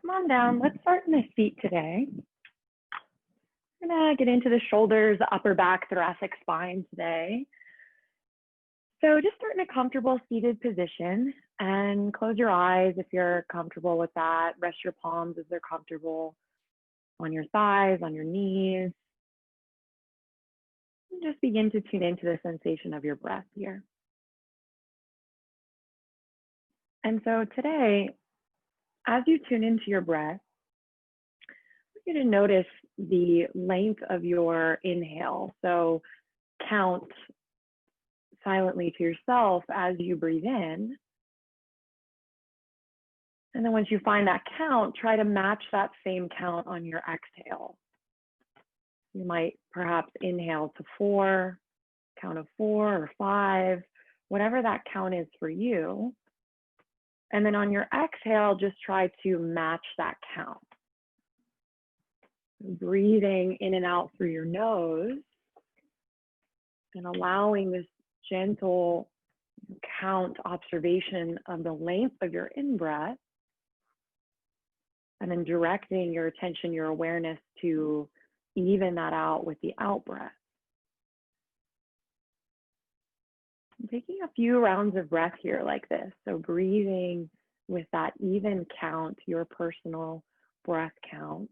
Come on down. Let's start in the feet today. We're gonna get into the shoulders, the upper back, thoracic spine today. So just start in a comfortable seated position and close your eyes if you're comfortable with that. Rest your palms if they're comfortable on your thighs, on your knees. And just begin to tune into the sensation of your breath here. And so today, as you tune into your breath, I want you to notice the length of your inhale. So count silently to yourself as you breathe in. And then once you find that count, try to match that same count on your exhale. You might perhaps inhale to 4, count of 4 or 5, whatever that count is for you. And then on your exhale, just try to match that count. Breathing in and out through your nose and allowing this gentle count observation of the length of your in-breath, and then directing your attention, your awareness to even that out with the out-breath. Taking a few rounds of breath here like this. So breathing with that even count, your personal breath count.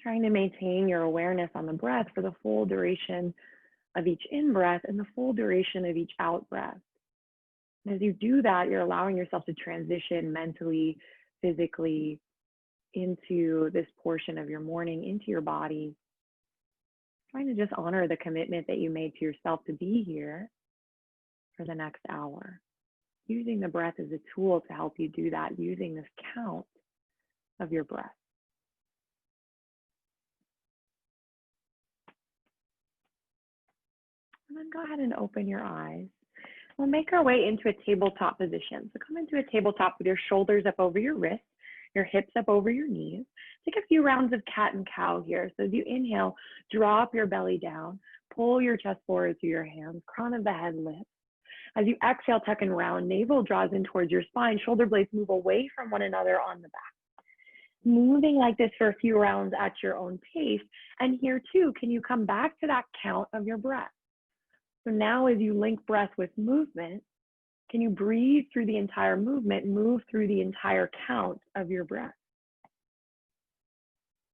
Trying to maintain your awareness on the breath for the full duration of each in-breath and the full duration of each out-breath. As you do that, you're allowing yourself to transition mentally, physically into this portion of your morning, into your body. Trying to just honor the commitment that you made to yourself to be here for the next hour. Using the breath as a tool to help you do that, using this count of your breath. And then go ahead and open your eyes. We'll make our way into a tabletop position. So come into a tabletop with your shoulders up over your wrists, your hips up over your knees. Take a few rounds of cat and cow here. So as you inhale, drop your belly down, pull your chest forward through your hands, crown of the head lifts. As you exhale, tuck and round, navel draws in towards your spine, shoulder blades move away from one another on the back. Moving like this for a few rounds at your own pace. And here too, can you come back to that count of your breath? So now as you link breath with movement, can you breathe through the entire movement, move through the entire count of your breath?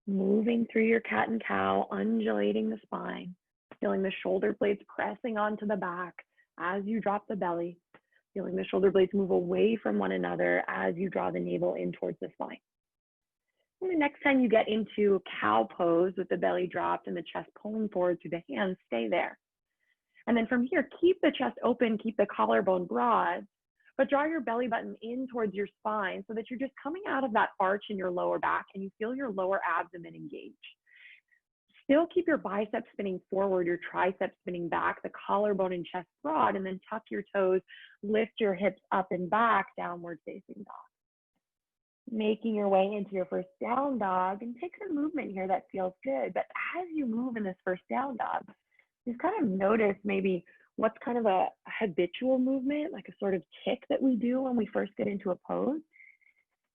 Moving through your cat and cow, undulating the spine, feeling the shoulder blades pressing onto the back as you drop the belly, feeling the shoulder blades move away from one another as you draw the navel in towards the spine. And the next time you get into cow pose with the belly dropped and the chest pulling forward through the hands, stay there. And then from here, keep the chest open, keep the collarbone broad, but draw your belly button in towards your spine so that you're just coming out of that arch in your lower back and you feel your lower abdomen engage. Still keep your biceps spinning forward, your triceps spinning back, the collarbone and chest broad, and then tuck your toes, lift your hips up and back, downward facing dog. Making your way into your first down dog, and take some movement here that feels good. But as you move in this first down dog, just kind of notice maybe what's kind of a habitual movement, like a sort of tick that we do when we first get into a pose.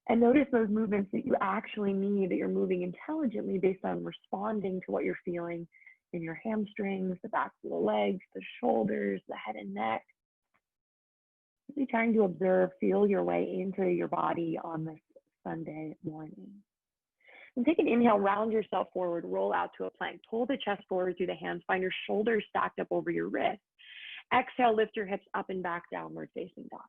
And notice those movements that you actually need, that you're moving intelligently based on responding to what you're feeling in your hamstrings, the backs of the legs, the shoulders, the head and neck. Really trying to observe, feel your way into your body on this Sunday morning. And take an inhale, round yourself forward, roll out to a plank. Pull the chest forward through the hands, find your shoulders stacked up over your wrists. Exhale, lift your hips up and back, downward facing dog.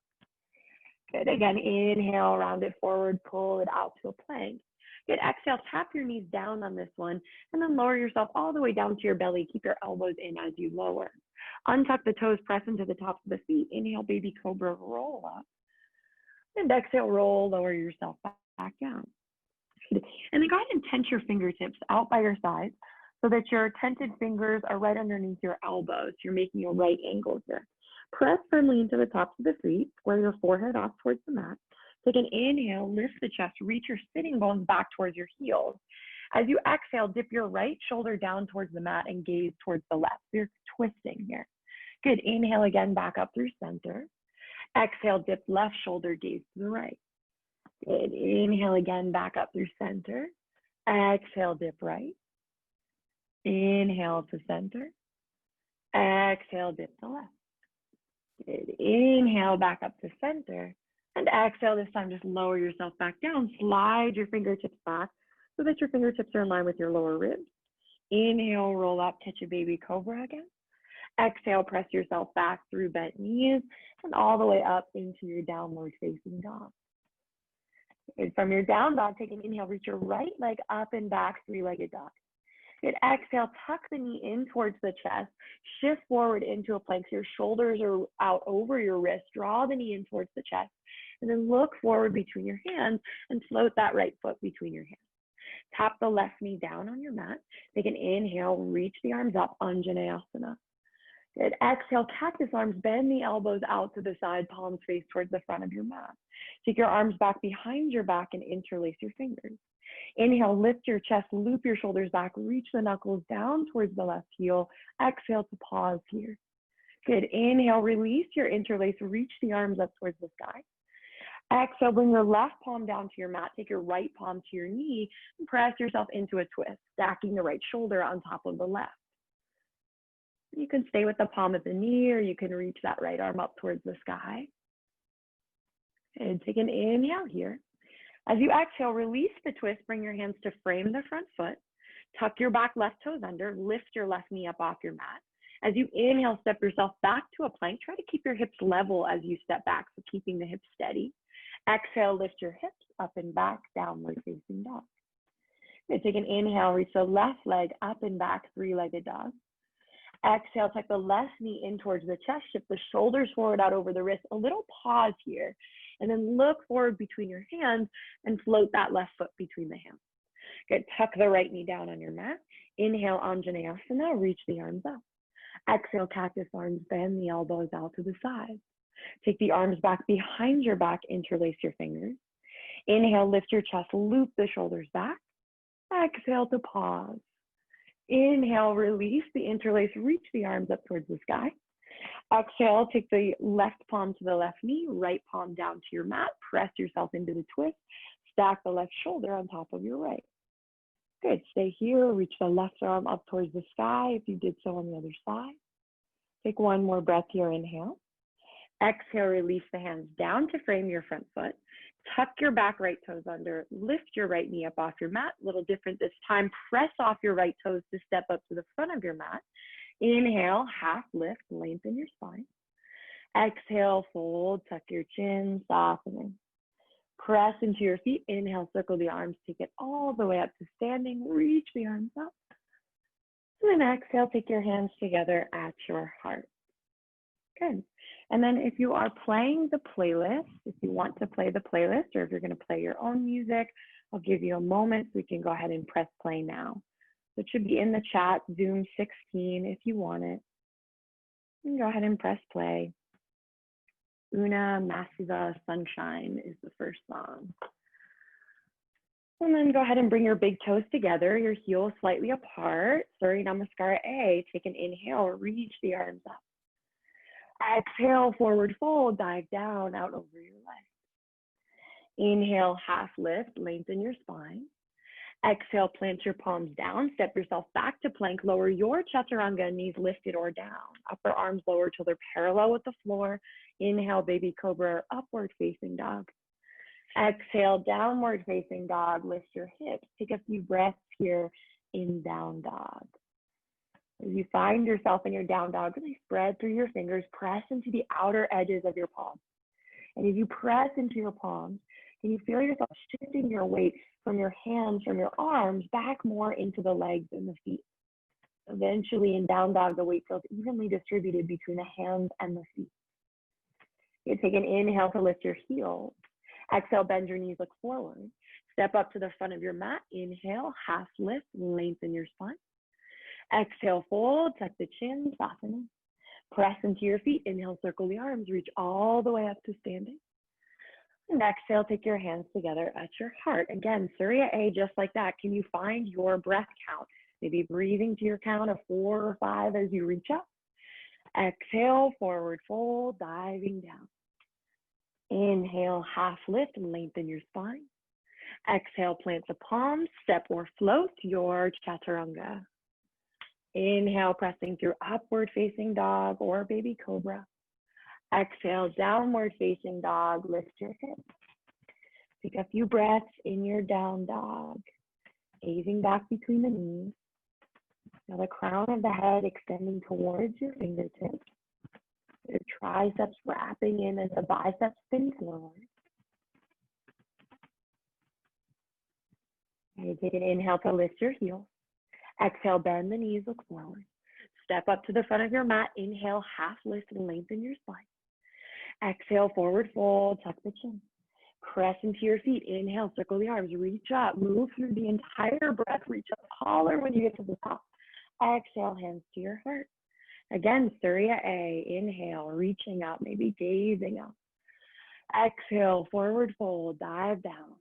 Good, again, inhale, round it forward, pull it out to a plank. Good, exhale, tap your knees down on this one, and then lower yourself all the way down to your belly. Keep your elbows in as you lower. Untuck the toes, press into the tops of the feet. Inhale, baby cobra, roll up. And exhale, roll, lower yourself back down. And then go ahead and tense your fingertips out by your sides so that your tented fingers are right underneath your elbows. You're making a right angle here. Press firmly into the tops of the feet, square your forehead off towards the mat. Take an inhale, lift the chest, reach your sitting bones back towards your heels. As you exhale, dip your right shoulder down towards the mat and gaze towards the left. So you're twisting here. Good, inhale again, back up through center. Exhale, dip left shoulder, gaze to the right. Good. Inhale again, back up through center. Exhale, dip right. Inhale to center. Exhale, dip to left. Good. Inhale, back up to center. And exhale, this time just lower yourself back down. Slide your fingertips back so that your fingertips are in line with your lower ribs. Inhale, roll up, catch a baby cobra again. Exhale, press yourself back through bent knees and all the way up into your downward facing dog. And from your down dog, take an inhale, reach your right leg up and back, three-legged dog. Good. Exhale, tuck the knee in towards the chest, shift forward into a plank. So your shoulders are out over your wrist. Draw the knee in towards the chest, and then look forward between your hands and float that right foot between your hands. Tap the left knee down on your mat. Take an inhale, reach the arms up, Anjaneyasana. Good. Exhale, cactus arms, bend the elbows out to the side, palms face towards the front of your mat. Take your arms back behind your back and interlace your fingers. Inhale, lift your chest, loop your shoulders back, reach the knuckles down towards the left heel. Exhale to pause here. Good. Inhale, release your interlace, reach the arms up towards the sky. Exhale, bring your left palm down to your mat. Take your right palm to your knee and press yourself into a twist, stacking the right shoulder on top of the left. You can stay with the palm of the knee, or you can reach that right arm up towards the sky. And take an inhale here. As you exhale, release the twist, bring your hands to frame the front foot. Tuck your back left toes under, lift your left knee up off your mat. As you inhale, step yourself back to a plank. Try to keep your hips level as you step back, so keeping the hips steady. Exhale, lift your hips up and back, downward facing dog. Good. Take an inhale, reach the left leg up and back, three-legged dog. Exhale, tuck the left knee in towards the chest, shift the shoulders forward out over the wrist. A little pause here, and then look forward between your hands and float that left foot between the hands. Good. Tuck the right knee down on your mat. Inhale, Anjaneyasana, reach the arms up. Exhale, cactus arms, bend the elbows out to the side. Take the arms back behind your back, interlace your fingers. Inhale, lift your chest, loop the shoulders back. Exhale to pause. Inhale, release the interlace, reach the arms up towards the sky. Exhale, take the left palm to the left knee, right palm down to your mat, press yourself into the twist, stack the left shoulder on top of your right. Good, stay here, reach the left arm up towards the sky if you did so on the other side. Take one more breath here, inhale. Exhale, release the hands down to frame your front foot. Tuck your back right toes under, lift your right knee up off your mat. A little different this time. Press off your right toes to step up to the front of your mat. Inhale, half lift, lengthen your spine. Exhale, fold, tuck your chin, softening. Press into your feet. Inhale, circle the arms, take it all the way up to standing. Reach the arms up. And then exhale, take your hands together at your heart. Good. And then if you are playing the playlist, if you want to play the playlist, or if you're going to play your own music, I'll give you a moment so we can go ahead and press play now. So it should be in the chat, Zoom 16, if you want it. You can go ahead and press play. Una Massiva Sunshine is the first song. And then go ahead and bring your big toes together, your heels slightly apart. Surya Namaskara A. Take an inhale, reach the arms up. Exhale, forward fold, dive down, out over your legs. Inhale, half lift, lengthen your spine. Exhale, plant your palms down, step yourself back to plank, lower your chaturanga, knees lifted or down. Upper arms lower till they're parallel with the floor. Inhale, baby cobra, or upward facing dog. Exhale, downward facing dog, lift your hips. Take a few breaths here in down dog. As you find yourself in your down dog, really spread through your fingers, press into the outer edges of your palms. And as you press into your palms, can you feel yourself shifting your weight from your hands, from your arms, back more into the legs and the feet? Eventually in down dog, the weight feels evenly distributed between the hands and the feet. You take an inhale to lift your heels. Exhale, bend your knees, look forward. Step up to the front of your mat. Inhale, half lift, lengthen your spine. Exhale, fold, tuck the chin, softening. Press into your feet. Inhale, circle the arms, reach all the way up to standing. And exhale, take your hands together at your heart. Again, Surya A, just like that. Can you find your breath count? Maybe breathing to your count of 4 or 5 as you reach up. Exhale, forward fold, diving down. Inhale, half lift, lengthen your spine. Exhale, plant the palms, step or float your chaturanga. Inhale, pressing through upward facing dog or baby cobra. Exhale, downward facing dog, lift your hips. Take a few breaths in your down dog, gazing back between the knees. Now the crown of the head extending towards your fingertips. Your triceps wrapping in as the biceps spin forward. And you take an inhale to lift your heels. Exhale, bend the knees, look forward. Step up to the front of your mat. Inhale, half lift and lengthen your spine. Exhale, forward fold, tuck the chin. Press into your feet. Inhale, circle the arms, reach up, move through the entire breath, reach up taller when you get to the top. Exhale, hands to your heart. Again, Surya A, inhale, reaching up, maybe gazing up. Exhale, forward fold, dive down.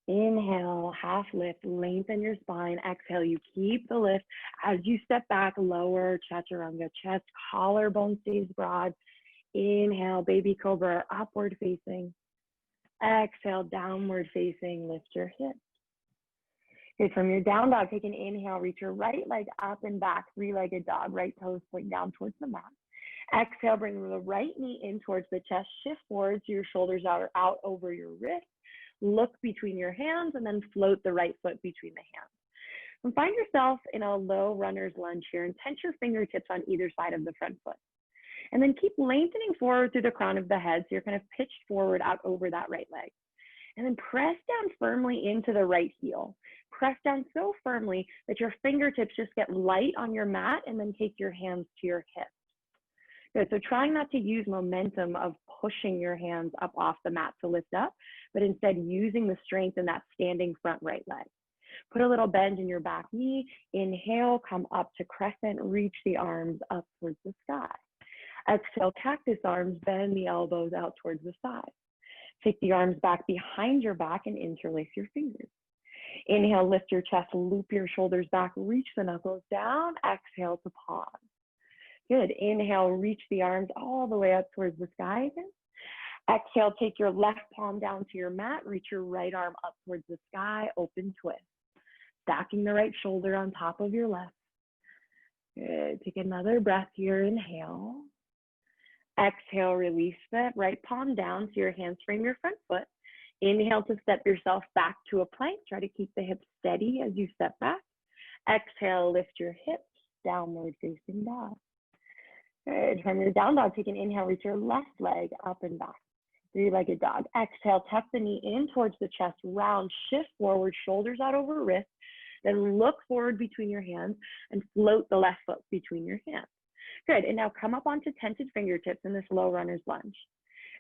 Inhale, half lift, lengthen your spine. Exhale, you keep the lift. As you step back, lower chaturanga, chest, collarbone stays broad. Inhale, baby cobra, upward facing. Exhale, downward facing, lift your hips. Good, from your down dog, take an inhale, reach your right leg up and back, three-legged dog, right toes point down towards the mat. Exhale, bring the right knee in towards the chest, shift forward so your shoulders are out over your wrist. Look between your hands and then float the right foot between the hands. And find yourself in a low runner's lunge here and tense your fingertips on either side of the front foot. And then keep lengthening forward through the crown of the head so you're kind of pitched forward out over that right leg. And then press down firmly into the right heel. Press down so firmly that your fingertips just get light on your mat and then take your hands to your hips. Good, so trying not to use momentum of pushing your hands up off the mat to lift up, but instead using the strength in that standing front right leg. Put a little bend in your back knee. Inhale, come up to crescent, reach the arms up towards the sky. Exhale, cactus arms, bend the elbows out towards the side. Take the arms back behind your back and interlace your fingers. Inhale, lift your chest, loop your shoulders back, reach the knuckles down. Exhale to pause. Good. Inhale, reach the arms all the way up towards the sky again. Exhale, take your left palm down to your mat, reach your right arm up towards the sky, open twist. Stacking the right shoulder on top of your left. Good. Take another breath here, inhale. Exhale, release that right palm down so your hands frame your front foot. Inhale to step yourself back to a plank. Try to keep the hips steady as you step back. Exhale, lift your hips, downward facing dog. Good. From your down dog, take an inhale, reach your left leg up and back. Three-legged dog. Exhale, tuck the knee in towards the chest, round, shift forward, shoulders out over wrist. Then look forward between your hands and float the left foot between your hands. Good, and now come up onto tented fingertips in this low runner's lunge.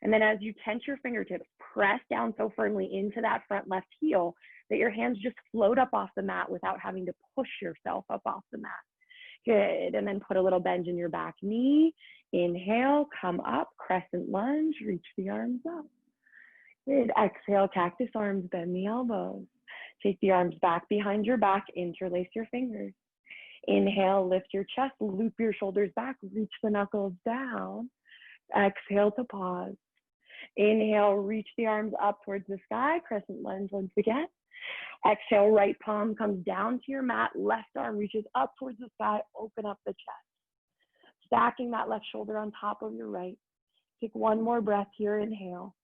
And then as you tense your fingertips, press down so firmly into that front left heel that your hands just float up off the mat without having to push yourself up off the mat. Good, and then put a little bend in your back knee. Inhale, come up, crescent lunge, reach the arms up. Good, exhale, cactus arms, bend the elbows. Take the arms back behind your back, interlace your fingers. Inhale, lift your chest, loop your shoulders back, reach the knuckles down. Exhale to pause. Inhale, reach the arms up towards the sky, crescent lunge once again. Exhale, right palm comes down to your mat, left arm reaches up towards the sky, open up the chest. Stacking that left shoulder on top of your right. Take one more breath here, inhale.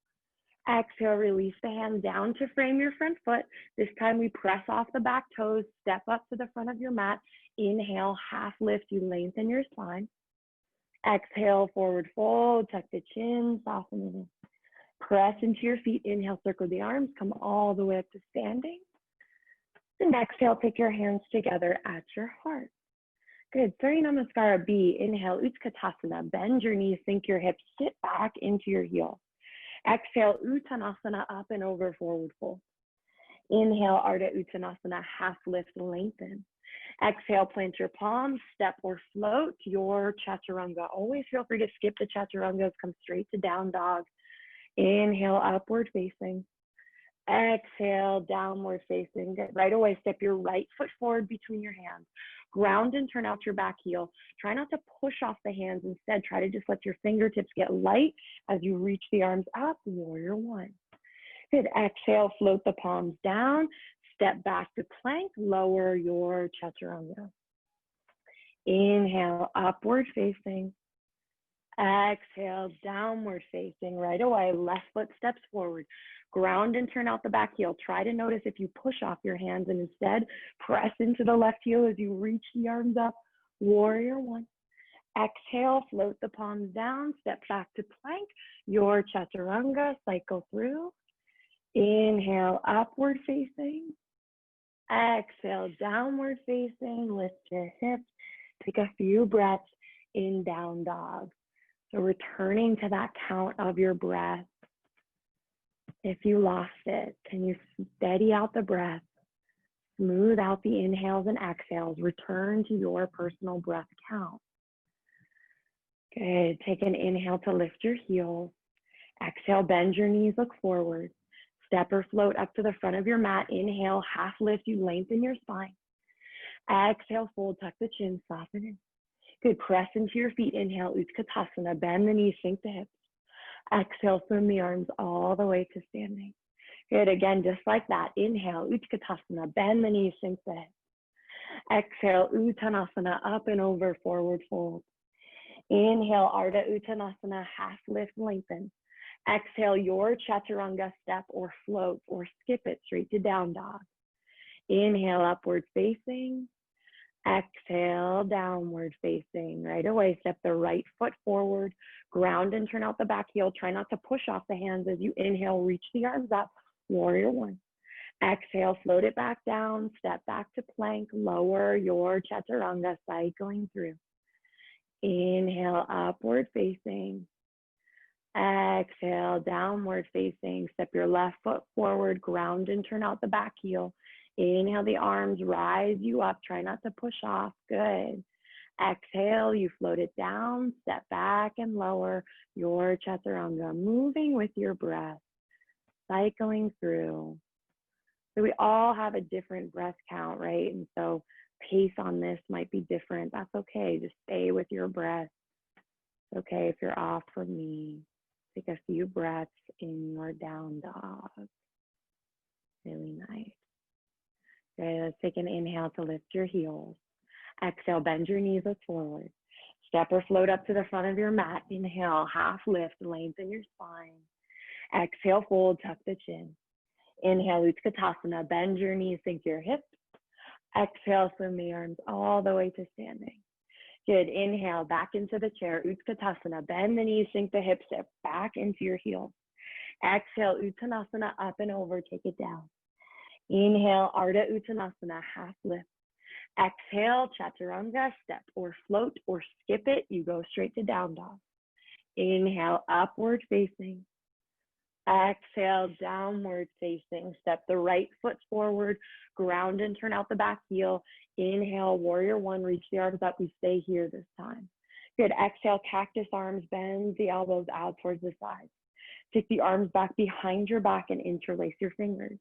Exhale, release the hand down to frame your front foot. This time we press off the back toes, step up to the front of your mat. Inhale, half lift, you lengthen your spine. Exhale, forward fold, tuck the chin, soften it in. Press into your feet, inhale, circle the arms, come all the way up to standing. And exhale, take your hands together at your heart. Good, Surya Namaskara B, inhale, Utkatasana, bend your knees, sink your hips, sit back into your heels. Exhale, Uttanasana, up and over, forward fold. Inhale, Ardha Uttanasana, half lift, lengthen. Exhale, plant your palms, step or float your chaturanga. Always feel free to skip the chaturangas, come straight to down dog. Inhale, upward facing. Exhale, downward facing. Good. Right away, step your right foot forward between your hands. Ground and turn out your back heel. Try not to push off the hands. Instead, try to just let your fingertips get light as you reach the arms up. Warrior one. Good. Exhale, float the palms down. Step back to plank. Lower your chaturanga. Inhale, upward facing. Exhale, downward facing. Right away, left foot steps forward. Ground and turn out the back heel. Try to notice if you push off your hands and instead press into the left heel as you reach the arms up. Warrior one. Exhale, float the palms down. Step back to plank. Your chaturanga. Cycle through. Inhale, upward facing. Exhale, downward facing. Lift your hips. Take a few breaths in down dog. So returning to that count of your breath. If you lost it, can you steady out the breath, smooth out the inhales and exhales, return to your personal breath count. Good. Take an inhale to lift your heels. Exhale, bend your knees, look forward. Step or float up to the front of your mat. Inhale, half lift, you lengthen your spine. Exhale, fold, tuck the chin, soften in. Good. Press into your feet. Inhale, Utkatasana. Bend the knees, sink the hips. Exhale, swim the arms all the way to standing. Good. Again, just like that. Inhale, Utkatasana. Bend the knees, sink the hips. Exhale, Uttanasana. Up and over, forward fold. Inhale, Ardha Uttanasana. Half lift, lengthen. Exhale, your chaturanga step or float or skip it straight to down dog. Inhale, upward facing. Exhale, downward facing. Right away, step the right foot forward, ground and turn out the back heel. Try not to push off the hands as you inhale, reach the arms up, warrior one. Exhale, float it back down, step back to plank, lower your chaturanga, cycling through. Inhale, upward facing. Exhale, downward facing. Step your left foot forward, ground and turn out the back heel. Inhale, the arms rise you up. Try not to push off. Good. Exhale, you float it down. Step back and lower your chaturanga, moving with your breath, cycling through. So we all have a different breath count, right? And so pace on this might be different. That's okay. Just stay with your breath. It's okay if you're off from me. Take a few breaths in your down dog. Really nice. Okay, let's take an inhale to lift your heels. Exhale, bend your knees, look forward. Step or float up to the front of your mat. Inhale, half lift, lengthen your spine. Exhale, fold, tuck the chin. Inhale, Utkatasana, bend your knees, sink your hips. Exhale, swim the arms all the way to standing. Good. Inhale, back into the chair, Utkatasana, bend the knees, sink the hips, step back into your heels. Exhale, Uttanasana, up and over, take it down. Inhale, Ardha Uttanasana, half lift. Exhale, Chaturanga, step or float or skip it. You go straight to down dog. Inhale, upward facing. Exhale, downward facing. Step the right foot forward, ground and turn out the back heel. Inhale, warrior one, reach the arms up. We stay here this time. Good. Exhale, cactus arms, bend the elbows out towards the sides. Take the arms back behind your back and interlace your fingers.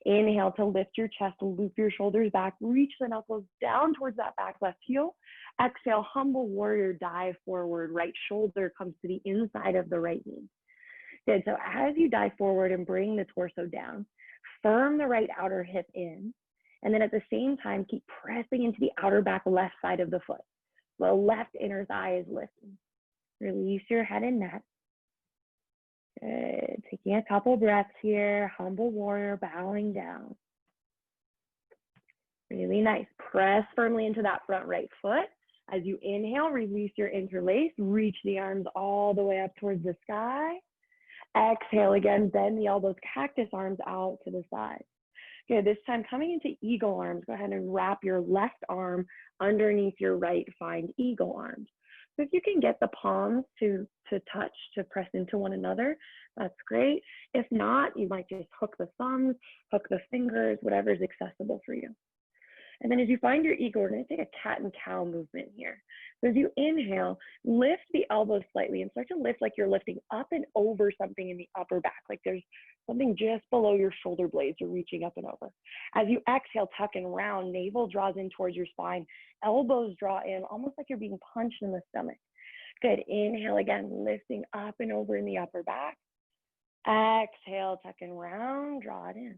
Inhale to lift your chest, loop your shoulders back, reach the knuckles down towards that back left heel. Exhale, humble warrior, dive forward. Right shoulder comes to the inside of the right knee. Good. So as you dive forward and bring the torso down, firm the right outer hip in, and then at the same time, keep pressing into the outer back left side of the foot. The left inner thigh is lifting. Release your head and neck. Good. Taking a couple breaths here. Humble warrior, bowing down. Really nice. Press firmly into that front right foot. As you inhale, release your interlace. Reach the arms all the way up towards the sky. Exhale again, bend the elbows, cactus arms out to the side. Okay, this time coming into eagle arms, go ahead and wrap your left arm underneath your right, find eagle arms. So if you can get the palms to touch, to press into one another, that's great. If not, you might just hook the thumbs, hook the fingers, whatever is accessible for you. And then as you find your eagle, we're going to take a cat and cow movement here. So as you inhale, lift the elbows slightly and start to lift like you're lifting up and over something in the upper back, like there's something just below your shoulder blades. You're reaching up and over. As you exhale, tuck and round, navel draws in towards your spine, elbows draw in, almost like you're being punched in the stomach. Good, inhale again, lifting up and over in the upper back. Exhale, tuck and round, draw it in.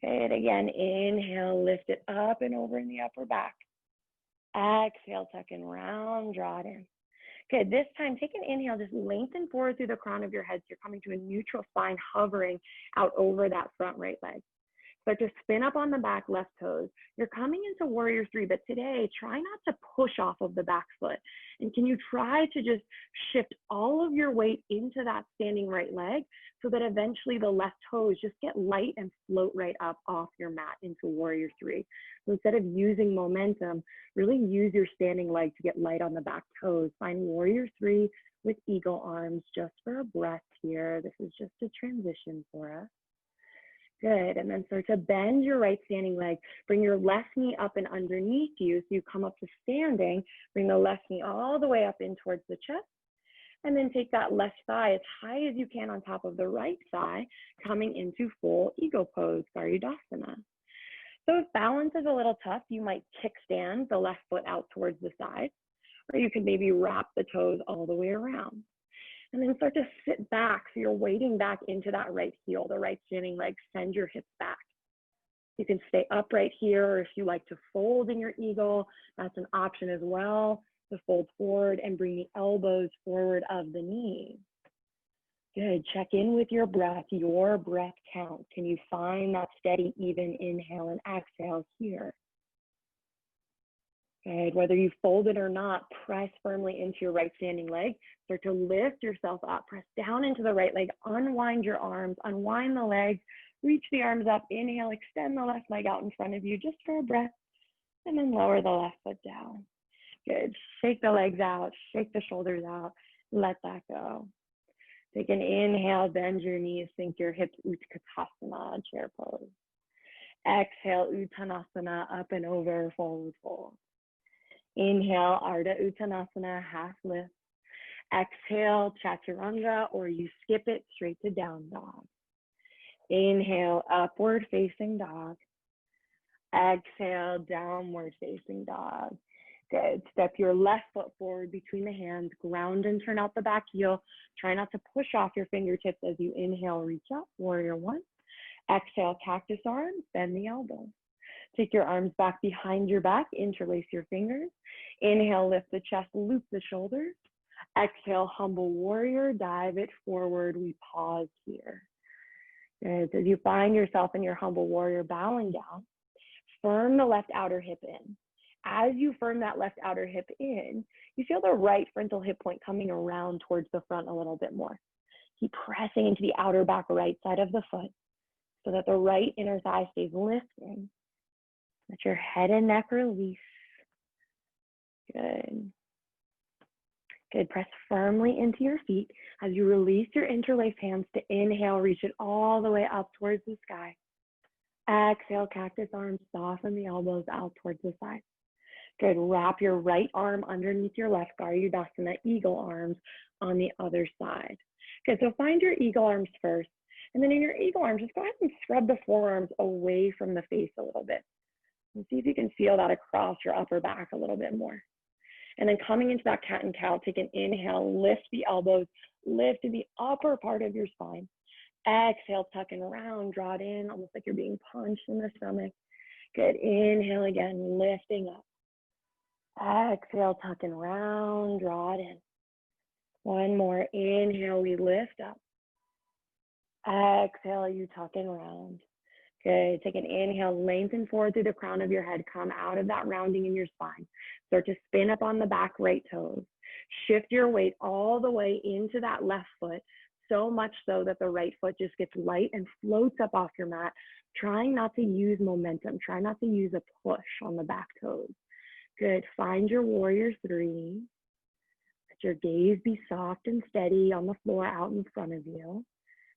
Good, again, inhale, lift it up and over in the upper back. Exhale, tuck and round, draw it in. Good, this time take an inhale, just lengthen forward through the crown of your head so you're coming to a neutral spine, hovering out over that front right leg. Start to spin up on the back left toes. You're coming into warrior three, but today try not to push off of the back foot. And can you try to just shift all of your weight into that standing right leg so that eventually the left toes just get light and float right up off your mat into warrior three. So instead of using momentum, really use your standing leg to get light on the back toes. Find warrior three with eagle arms just for a breath here. This is just a transition for us. Good, and then start to bend your right standing leg. Bring your left knee up and underneath you so you come up to standing. Bring the left knee all the way up in towards the chest. And then take that left thigh as high as you can on top of the right thigh, coming into full eagle pose, Garudasana. So if balance is a little tough, you might kickstand the left foot out towards the side, or you can maybe wrap the toes all the way around. And then start to sit back, so you're weighting back into that right heel, the right standing leg, send your hips back. You can stay upright here, or if you like to fold in your eagle, that's an option as well, to fold forward and bring the elbows forward of the knees. Good, check in with your breath count. Can you find that steady, even inhale and exhale here? Good, whether you fold it or not, press firmly into your right standing leg. Start to lift yourself up, press down into the right leg, unwind your arms, unwind the legs, reach the arms up, inhale, extend the left leg out in front of you just for a breath, and then lower the left foot down. Good, shake the legs out, shake the shoulders out, let that go. Take an inhale, bend your knees, sink your hips, Utkatasana, chair pose. Exhale, Uttanasana, up and over, forward fold. Inhale, Ardha Uttanasana, half lift. Exhale, Chaturanga, or you skip it straight to down dog. Inhale, upward facing dog. Exhale, downward facing dog. Good. Step your left foot forward between the hands, ground and turn out the back heel. Try not to push off your fingertips as you inhale, reach up, warrior one. Exhale, cactus arms, bend the elbows. Take your arms back behind your back, interlace your fingers. Inhale, lift the chest, loop the shoulders. Exhale, humble warrior, dive it forward. We pause here. Good. As you find yourself in your humble warrior bowing down, firm the left outer hip in. As you firm that left outer hip in, you feel the right frontal hip point coming around towards the front a little bit more. Keep pressing into the outer back right side of the foot so that the right inner thigh stays lifting. Let your head and neck release. Good. Good. Press firmly into your feet as you release your interlaced hands to inhale, reach it all the way up towards the sky. Exhale, cactus arms, soften the elbows out towards the side. Good. Wrap your right arm underneath your left, Garudasana, eagle arms on the other side. Good. So find your eagle arms first. And then in your eagle arms, just go ahead and scrub the forearms away from the face a little bit. And see if you can feel that across your upper back a little bit more. And then coming into that cat and cow, take an inhale, lift the elbows, lift to the upper part of your spine. Exhale, tuck and round, draw it in, almost like you're being punched in the stomach. Good. Inhale again, lifting up. Exhale, tuck and round, draw it in. One more. Inhale, we lift up. Exhale, you tuck and round. Good. Take an inhale, lengthen forward through the crown of your head. Come out of that rounding in your spine. Start to spin up on the back right toes. Shift your weight all the way into that left foot, so much so that the right foot just gets light and floats up off your mat. Trying not to use momentum. Try not to use a push on the back toes. Good. Find your warrior three. Let your gaze be soft and steady on the floor out in front of you.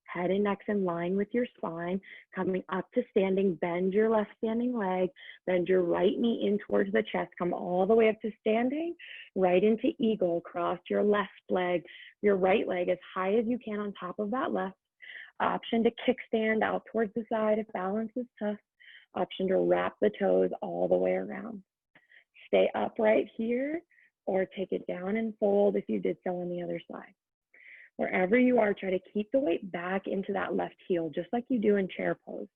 Head and neck's in line with your spine. Coming up to standing, bend your left standing leg, bend your right knee in towards the chest, come all the way up to standing, right into eagle, cross your left leg, your right leg as high as you can on top of that left. Option to kickstand out towards the side if balance is tough. Option to wrap the toes all the way around. Stay upright here or take it down and fold if you did so on the other side. Wherever you are, try to keep the weight back into that left heel, just like you do in chair pose.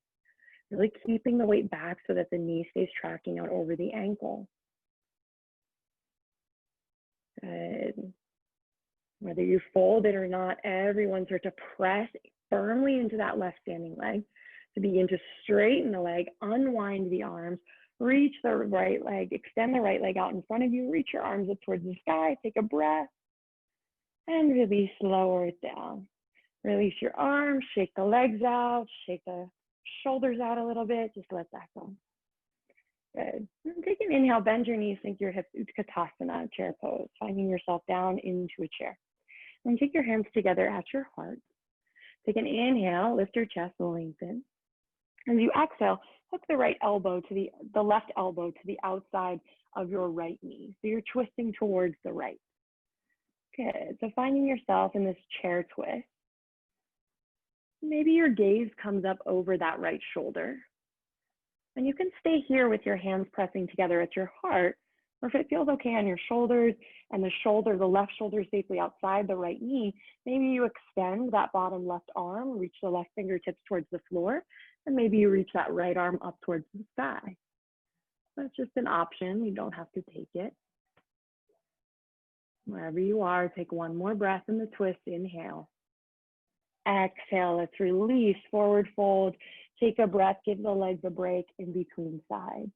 Really keeping the weight back so that the knee stays tracking out over the ankle. Good. Whether you fold it or not, everyone start to press firmly into that left standing leg. To begin to straighten the leg, unwind the arms, reach the right leg, extend the right leg out in front of you, reach your arms up towards the sky, take a breath, and release, lower it down. Release your arms, shake the legs out, shake the shoulders out a little bit, just let that go. Good. And take an inhale, bend your knees, sink your hips, Utkatasana, chair pose, finding yourself down into a chair. And take your hands together at your heart. Take an inhale, lift your chest, lengthen. As you exhale, hook the right elbow to the left elbow to the outside of your right knee. So you're twisting towards the right. Good. So finding yourself in this chair twist. Maybe your gaze comes up over that right shoulder. And you can stay here with your hands pressing together at your heart, or if it feels okay on your shoulders and the left shoulder safely outside the right knee, maybe you extend that bottom left arm, reach the left fingertips towards the floor, and maybe you reach that right arm up towards the sky. That's just an option. You don't have to take it. Wherever you are, take one more breath in the twist. Inhale. Exhale, let's release, forward fold. Take a breath, give the legs a break in between sides.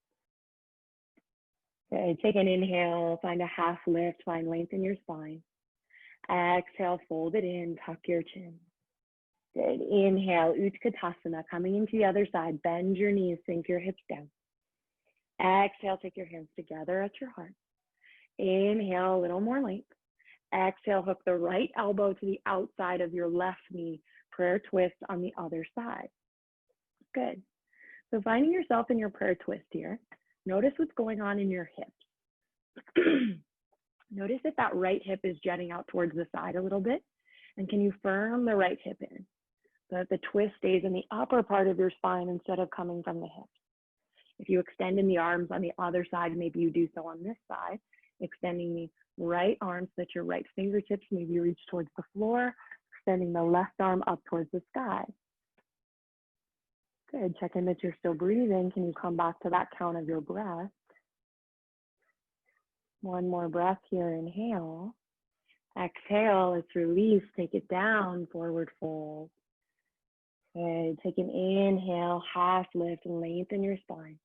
Okay, take an inhale, find a half lift, find length in your spine. Exhale, fold it in, tuck your chin. Good, inhale, Utkatasana, coming into the other side, bend your knees, sink your hips down. Exhale, take your hands together at your heart. Inhale, a little more length. Exhale, hook the right elbow to the outside of your left knee, prayer twist on the other side. Good. So finding yourself in your prayer twist here, notice what's going on in your hips. Notice if that right hip is jutting out towards the side a little bit, and can you firm the right hip in so that the twist stays in the upper part of your spine instead of coming from the hips. If you extend in the arms on the other side, maybe you do so on this side, extending the right arm so that your right fingertips maybe reach towards the floor, extending the left arm up towards the sky. Good, check in that you're still breathing. Can you come back to that count of your breath? One more breath here, inhale. Exhale, let's release, take it down, forward fold. Good, take an inhale, half lift, lengthen your spine.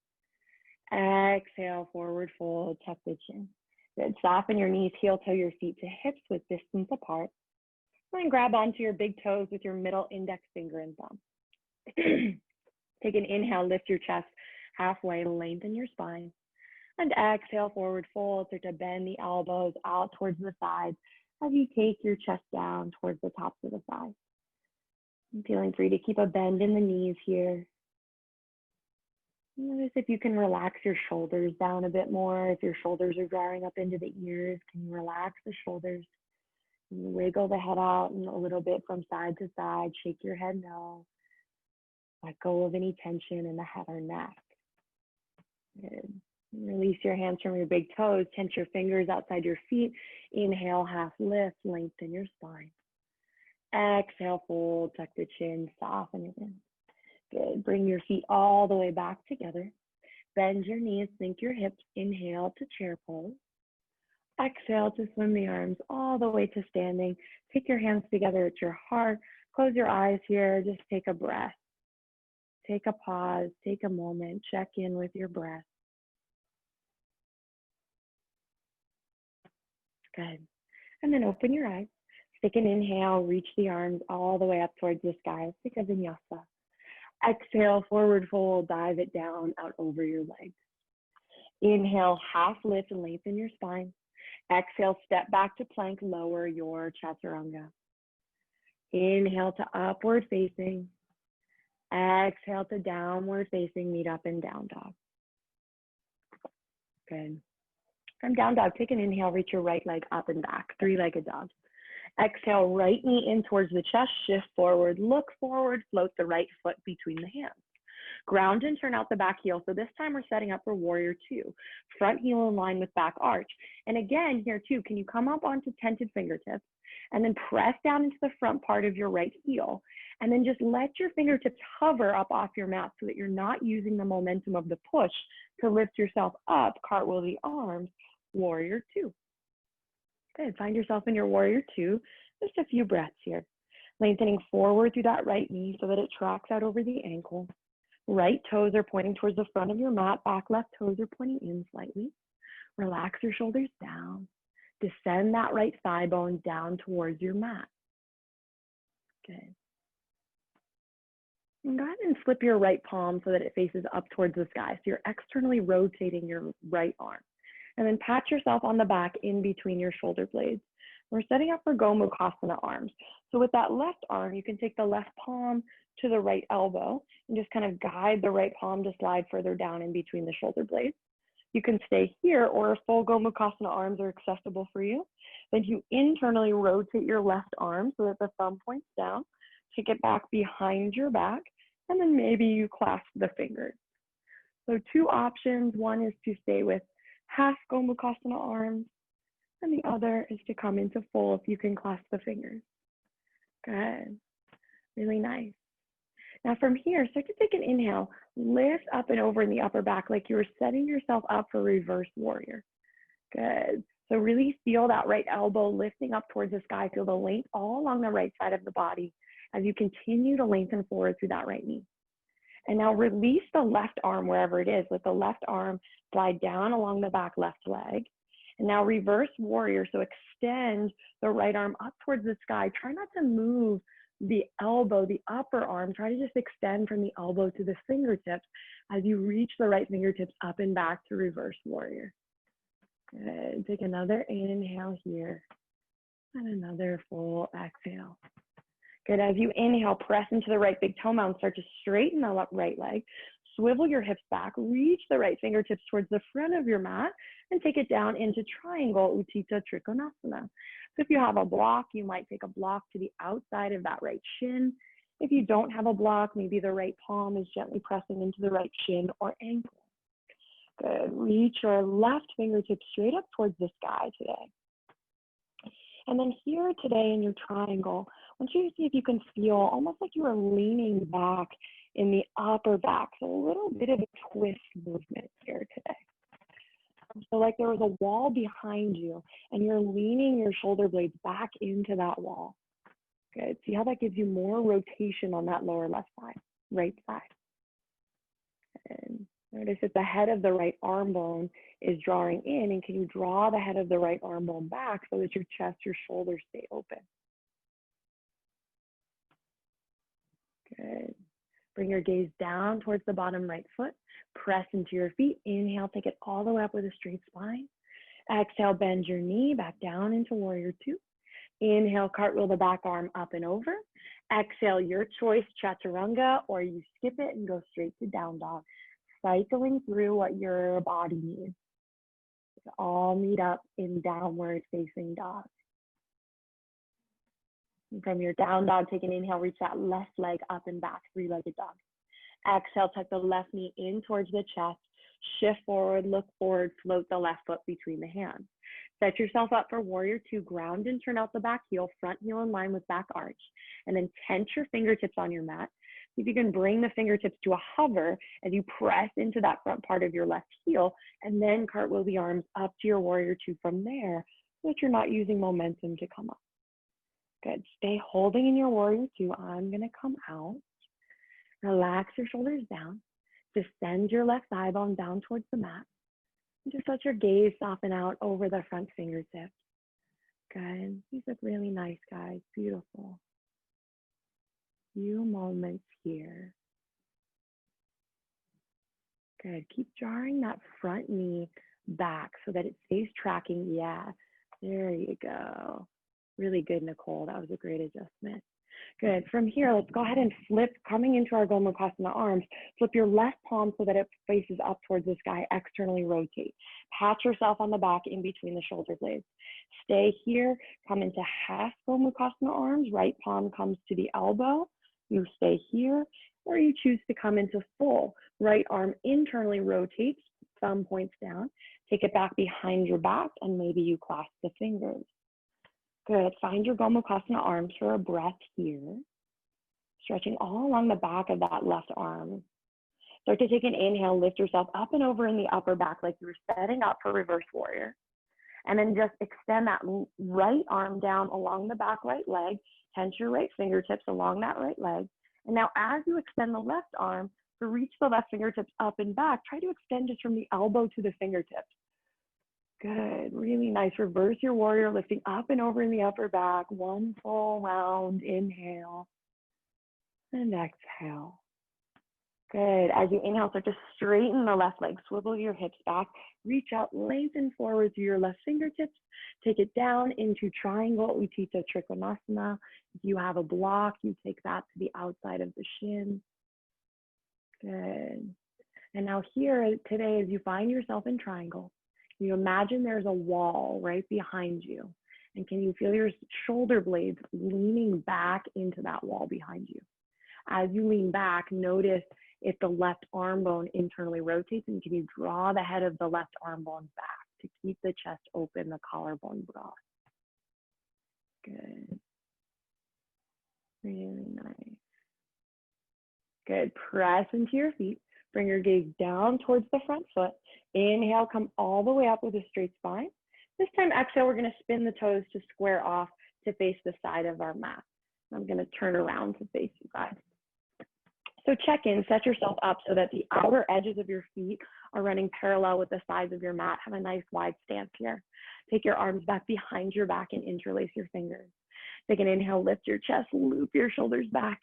Exhale, forward fold, tuck the chin. Good, soften your knees, heel toe your feet to hips with distance apart. And grab onto your big toes with your middle index finger and thumb. Take an inhale, lift your chest halfway, lengthen your spine. And exhale, forward fold, start to bend the elbows out towards the sides as you take your chest down towards the tops of the thighs. I'm feeling free to keep a bend in the knees here. Notice if you can relax your shoulders down a bit more. If your shoulders are drawing up into the ears, can you relax the shoulders? Can you wiggle the head out and a little bit from side to side, shake your head no. Let go of any tension in the head or neck. Good. Release your hands from your big toes, tense your fingers outside your feet. Inhale, half lift, lengthen your spine. Exhale, fold, tuck the chin, soften it in. Good, bring your feet all the way back together. Bend your knees, sink your hips. Inhale to chair pose. Exhale to swim the arms all the way to standing. Take your hands together at your heart. Close your eyes here, just take a breath. Take a pause, take a moment, check in with your breath. Good. And then open your eyes. Take an inhale, reach the arms all the way up towards the sky. Take a vinyasa. Exhale, forward fold, dive it down out over your legs. Inhale, half lift and lengthen your spine. Exhale, step back to plank, lower your chaturanga. Inhale to upward facing. Exhale to downward facing, meet up in down dog. Good. From down dog, take an inhale, reach your right leg up and back, three-legged dog. Exhale, right knee in towards the chest, shift forward, look forward, float the right foot between the hands. Ground and turn out the back heel. So this time we're setting up for warrior two. Front heel in line with back arch. And again, here too, can you come up onto tented fingertips and then press down into the front part of your right heel. And then just let your fingertips hover up off your mat so that you're not using the momentum of the push to lift yourself up, cartwheel the arms, warrior two. Good, find yourself in your warrior two. Just a few breaths here. Lengthening forward through that right knee so that it tracks out over the ankle. Right toes are pointing towards the front of your mat. Back left toes are pointing in slightly. Relax your shoulders down. Descend that right thigh bone down towards your mat. Good. And go ahead and flip your right palm so that it faces up towards the sky. So you're externally rotating your right arm. And then pat yourself on the back in between your shoulder blades. We're setting up for Gomukhasana arms. So with that left arm, you can take the left palm to the right elbow and just kind of guide the right palm to slide further down in between the shoulder blades. You can stay here, or if full Gomukhasana arms are accessible for you, then you internally rotate your left arm so that the thumb points down, take it back behind your back, and then maybe you clasp the fingers. So two options. One is to stay with half Gomukhasana arms, and the other is to come into full if you can clasp the fingers. Good, really nice. Now from here, start to take an inhale, lift up and over in the upper back like you were setting yourself up for reverse warrior. Good. So really feel that right elbow lifting up towards the sky. Feel the length all along the right side of the body as you continue to lengthen forward through that right knee. And now release the left arm wherever it is. Let the left arm slide down along the back left leg. And now reverse warrior. So extend the right arm up towards the sky. Try not to move the elbow, the upper arm. Try to just extend from the elbow to the fingertips as you reach the right fingertips up and back to reverse warrior. Good. Take another inhale here and another full exhale. Good. As you inhale, press into the right big toe mound. Start to straighten the right leg. Swivel your hips back. Reach the right fingertips towards the front of your mat and take it down into triangle Utthita Trikonasana. So if you have a block, you might take a block to the outside of that right shin. If you don't have a block, maybe the right palm is gently pressing into the right shin or ankle. Good. Reach your left fingertips straight up towards the sky today. And then here today in your triangle, I want you to see if you can feel almost like you are leaning back in the upper back. So a little bit of a twist movement here today. So like there was a wall behind you and you're leaning your shoulder blades back into that wall. Good. See how that gives you more rotation on that lower left side, right side. And notice that the head of the right arm bone is drawing in, and can you draw the head of the right arm bone back so that your chest, your shoulders stay open? Good. Bring your gaze down towards the bottom right foot. Press into your feet. Inhale, take it all the way up with a straight spine. Exhale, bend your knee back down into warrior two. Inhale, cartwheel the back arm up and over. Exhale, your choice, chaturanga, or you skip it and go straight to down dog. Cycling through what your body needs. All meet up in downward facing dog. And from your down dog, take an inhale, reach that left leg up and back, three-legged dog. Exhale, tuck the left knee in towards the chest, shift forward, look forward, float the left foot between the hands. Set yourself up for warrior two, ground and turn out the back heel, front heel in line with back arch, and then tense your fingertips on your mat. See if you can bring the fingertips to a hover as you press into that front part of your left heel, and then cartwheel the arms up to your warrior two from there so that you're not using momentum to come up. Good. Stay holding in your warrior two. I'm going to come out. Relax your shoulders down. Descend your left thigh bone down towards the mat. And just let your gaze soften out over the front fingertips. Good. These look really nice, guys. Beautiful. Few moments here. Good. Keep drawing that front knee back so that it stays tracking. Yeah. There you go. Really good, Nicole. That was a great adjustment. Good. From here, let's go ahead and flip, coming into our Gomukhasana arms, flip your left palm so that it faces up towards the sky, externally rotate. Pat yourself on the back in between the shoulder blades. Stay here, come into half Gomukhasana arms, right palm comes to the elbow. You stay here, or you choose to come into full. Right arm internally rotates, thumb points down. Take it back behind your back, and maybe you clasp the fingers. Good. Find your Gomukhasana arms for a breath here. Stretching all along the back of that left arm. Start to take an inhale, lift yourself up and over in the upper back like you were setting up for reverse warrior. And then just extend that right arm down along the back right leg. Tense your right fingertips along that right leg. And now as you extend the left arm, to reach the left fingertips up and back, try to extend just from the elbow to the fingertips. Good, really nice. Reverse your warrior, lifting up and over in the upper back. One full round, inhale and exhale. Good, as you inhale, start to straighten the left leg, swivel your hips back, reach out, lengthen forward through your left fingertips, take it down into triangle, Utthita Trikonasana. If you have a block, you take that to the outside of the shin. Good, and now here today, as you find yourself in triangle, you imagine there's a wall right behind you. And can you feel your shoulder blades leaning back into that wall behind you? As you lean back, notice if the left arm bone internally rotates, and can you draw the head of the left arm bone back to keep the chest open, the collarbone broad. Good. Really nice. Good. Press into your feet. Bring your gaze down towards the front foot. Inhale, come all the way up with a straight spine. This time, exhale, we're going to spin the toes to square off to face the side of our mat. I'm going to turn around to face you guys. So check in, set yourself up so that the outer edges of your feet are running parallel with the sides of your mat. Have a nice wide stance here. Take your arms back behind your back and interlace your fingers. Take an inhale, lift your chest, loop your shoulders back.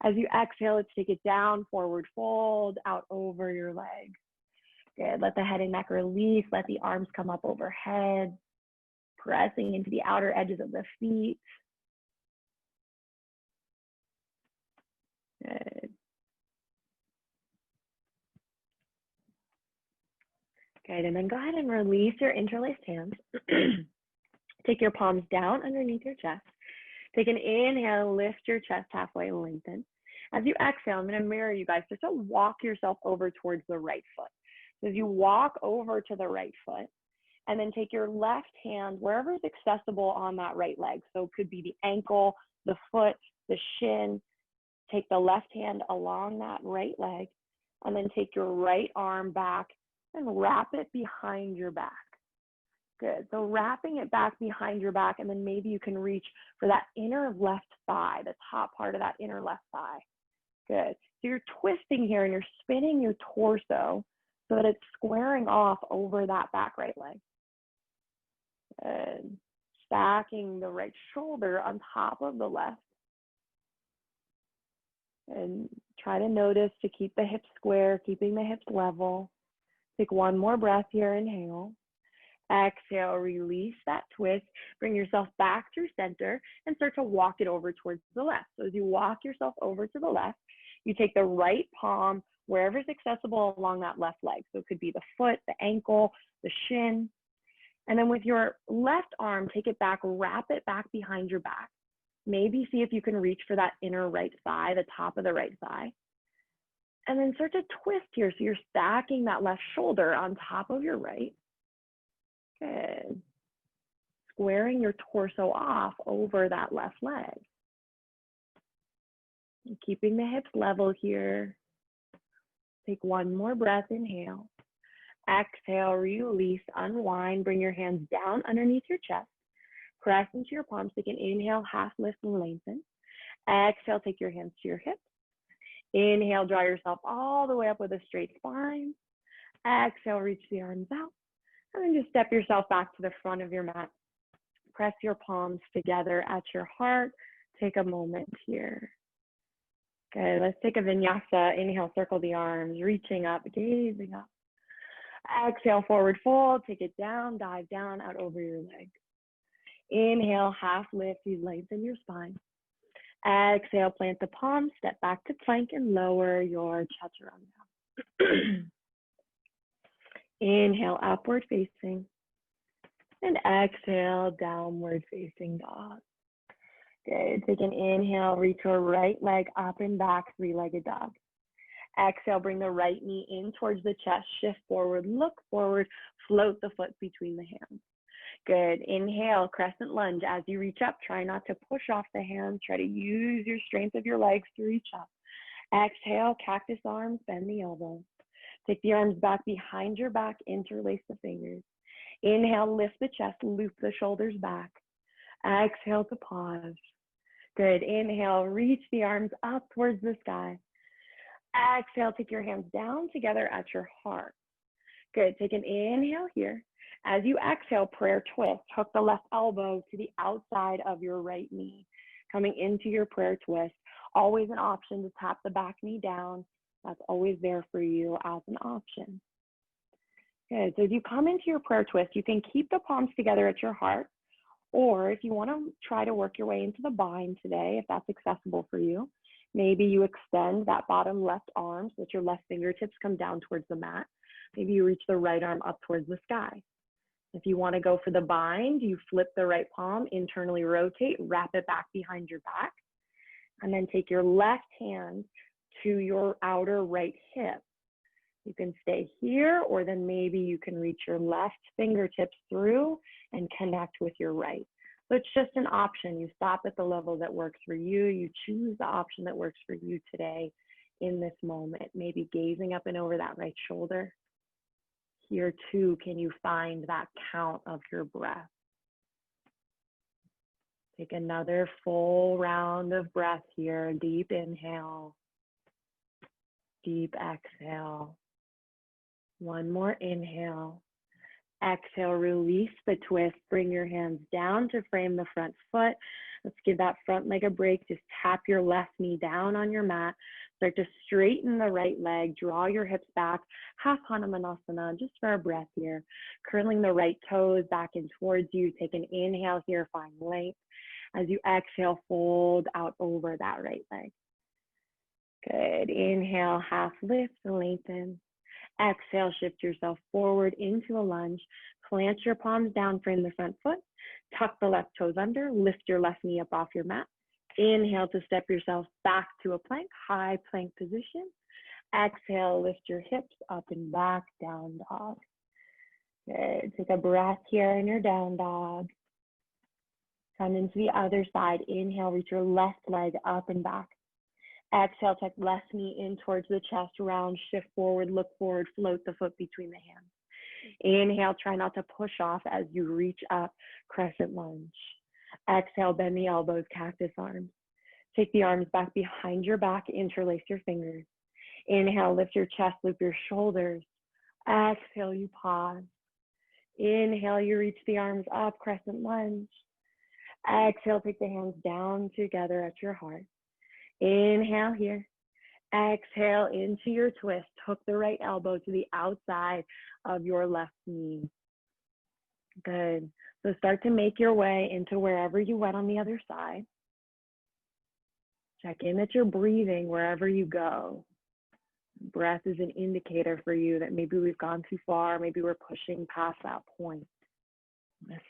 As you exhale, let's take it down, forward fold, out over your legs. Good, let the head and neck release, let the arms come up overhead, pressing into the outer edges of the feet. Good. Good, and then go ahead and release your interlaced hands. Take your palms down underneath your chest. Take an inhale, lift your chest halfway, lengthen. As you exhale, I'm going to mirror you guys. Just to walk yourself over towards the right foot. So as you walk over to the right foot, and then take your left hand wherever is accessible on that right leg. So it could be the ankle, the foot, the shin. Take the left hand along that right leg, and then take your right arm back and wrap it behind your back. Good. So wrapping it back behind your back, and then maybe you can reach for that inner left thigh, the top part of that inner left thigh. Good. So you're twisting here and you're spinning your torso so that it's squaring off over that back right leg. Good. Stacking the right shoulder on top of the left. And try to notice to keep the hips square, keeping the hips level. Take one more breath here, inhale. Exhale, release that twist. Bring yourself back through center and start to walk it over towards the left. So as you walk yourself over to the left, you take the right palm wherever is accessible along that left leg. So it could be the foot, the ankle, the shin. And then with your left arm, take it back, wrap it back behind your back. Maybe see if you can reach for that inner right thigh, the top of the right thigh. And then start to twist here. So you're stacking that left shoulder on top of your right. Good. Squaring your torso off over that left leg. And keeping the hips level here. Take one more breath, inhale. Exhale, release, unwind, bring your hands down underneath your chest. Press into your palms, take an inhale, half lift and lengthen. Exhale, take your hands to your hips. Inhale, draw yourself all the way up with a straight spine. Exhale, reach the arms out. And then just step yourself back to the front of your mat. Press your palms together at your heart. Take a moment here. Good, let's take a vinyasa. Inhale, circle the arms, reaching up, gazing up. Exhale, forward fold, take it down, dive down, out over your legs. Inhale, half lift, you lengthen your spine. Exhale, plant the palms, step back to plank and lower your chaturanga. Inhale, upward facing. And exhale, downward facing dog. Good. Take an inhale, reach your right leg up and back, three-legged dog. Exhale, bring the right knee in towards the chest, shift forward, look forward, float the foot between the hands. Good. Inhale, crescent lunge. As you reach up, try not to push off the hands. Try to use your strength of your legs to reach up. Exhale, cactus arms, bend the elbows. Take the arms back behind your back, interlace the fingers. Inhale, lift the chest, loop the shoulders back. Exhale to pause. Good. Inhale, reach the arms up towards the sky. Exhale, take your hands down together at your heart. Good. Take an inhale here. As you exhale, prayer twist. Hook the left elbow to the outside of your right knee. Coming into your prayer twist. Always an option to tap the back knee down. That's always there for you as an option. Good. So as you come into your prayer twist, you can keep the palms together at your heart. Or if you want to try to work your way into the bind today, if that's accessible for you, maybe you extend that bottom left arm so that your left fingertips come down towards the mat. Maybe you reach the right arm up towards the sky. If you want to go for the bind, you flip the right palm, internally rotate, wrap it back behind your back, and then take your left hand to your outer right hip. You can stay here, or then maybe you can reach your left fingertips through and connect with your right. So it's just an option. You stop at the level that works for you. You choose the option that works for you today in this moment. Maybe gazing up and over that right shoulder. Here too, can you find that count of your breath? Take another full round of breath here. Deep inhale. Deep exhale. One more inhale. Exhale, release the twist. Bring your hands down to frame the front foot. Let's give that front leg a break. Just tap your left knee down on your mat. Start to straighten the right leg. Draw your hips back. Half Hanumanasana, just for a breath here. Curling the right toes back in towards you. Take an inhale here, find length. As you exhale, fold out over that right leg. Good. Inhale, half lift, lengthen. Exhale, shift yourself forward into a lunge. Plant your palms down, frame the front foot. Tuck the left toes under. Lift your left knee up off your mat. Inhale to step yourself back to a plank, high plank position. Exhale, lift your hips up and back, down dog. Good. Take a breath here in your down dog. Come into the other side. Inhale, reach your left leg up and back. Exhale, tuck left knee in towards the chest, round, shift forward, look forward, float the foot between the hands. Inhale, try not to push off as you reach up, crescent lunge. Exhale, bend the elbows, cactus arms. Take the arms back behind your back, interlace your fingers. Inhale, lift your chest, loop your shoulders. Exhale, you pause. Inhale, you reach the arms up, crescent lunge. Exhale, take the hands down together at your heart. Inhale here. Exhale into your twist. Hook the right elbow to the outside of your left knee. Good. So start to make your way into wherever you went on the other side. Check in that you're breathing wherever you go. Breath is an indicator for you that maybe we've gone too far, maybe we're pushing past that point.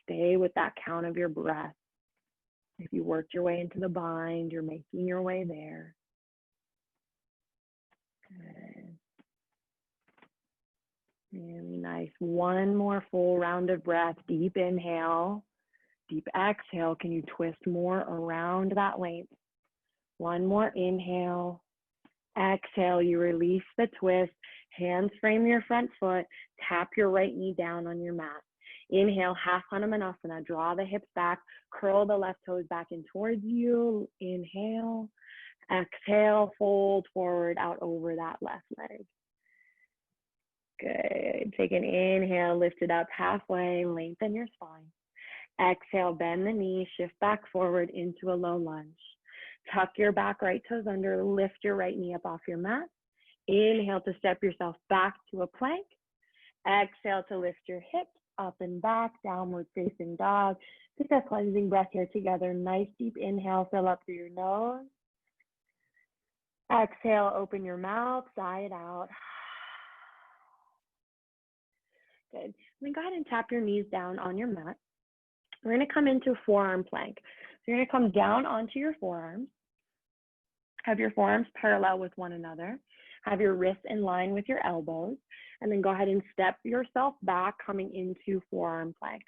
Stay with that count of your breath. If you worked your way into the bind, you're making your way there. Good. Really nice. One more full round of breath. Deep inhale, deep exhale. Can you twist more around that length? One more inhale. Exhale, you release the twist. Hands frame your front foot. Tap your right knee down on your mat. Inhale, half Hanumanasana. Draw the hips back. Curl the left toes back in towards you. Inhale. Exhale, fold forward out over that left leg. Good. Take an inhale, lift it up halfway, lengthen your spine. Exhale, bend the knee, shift back forward into a low lunge. Tuck your back right toes under, lift your right knee up off your mat. Inhale to step yourself back to a plank. Exhale to lift your hips up and back, downward facing dog. Take a cleansing breath here together. Nice deep inhale, fill up through your nose. Exhale, open your mouth, sigh it out. Good. Then go ahead and tap your knees down on your mat. We're going to come into forearm plank. So you're going to come down onto your forearms. Have your forearms parallel with one another. Have your wrists in line with your elbows. And then go ahead and step yourself back, coming into forearm plank.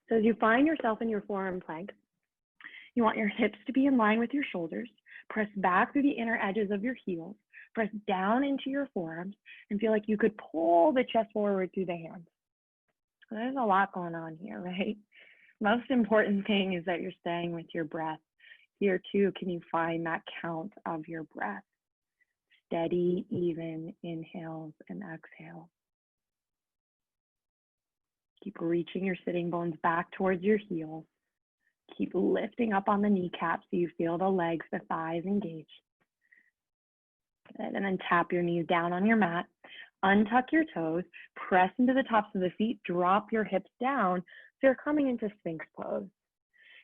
So as you find yourself in your forearm plank, you want your hips to be in line with your shoulders. Press back through the inner edges of your heels. Press down into your forearms and feel like you could pull the chest forward through the hands. So there's a lot going on here, right? Most important thing is that you're staying with your breath. Here too, can you find that count of your breath? Steady, even inhales and exhales. Keep reaching your sitting bones back towards your heels. Keep lifting up on the kneecaps so you feel the legs, the thighs engaged. And then tap your knees down on your mat. Untuck your toes, press into the tops of the feet, drop your hips down so you're coming into Sphinx pose.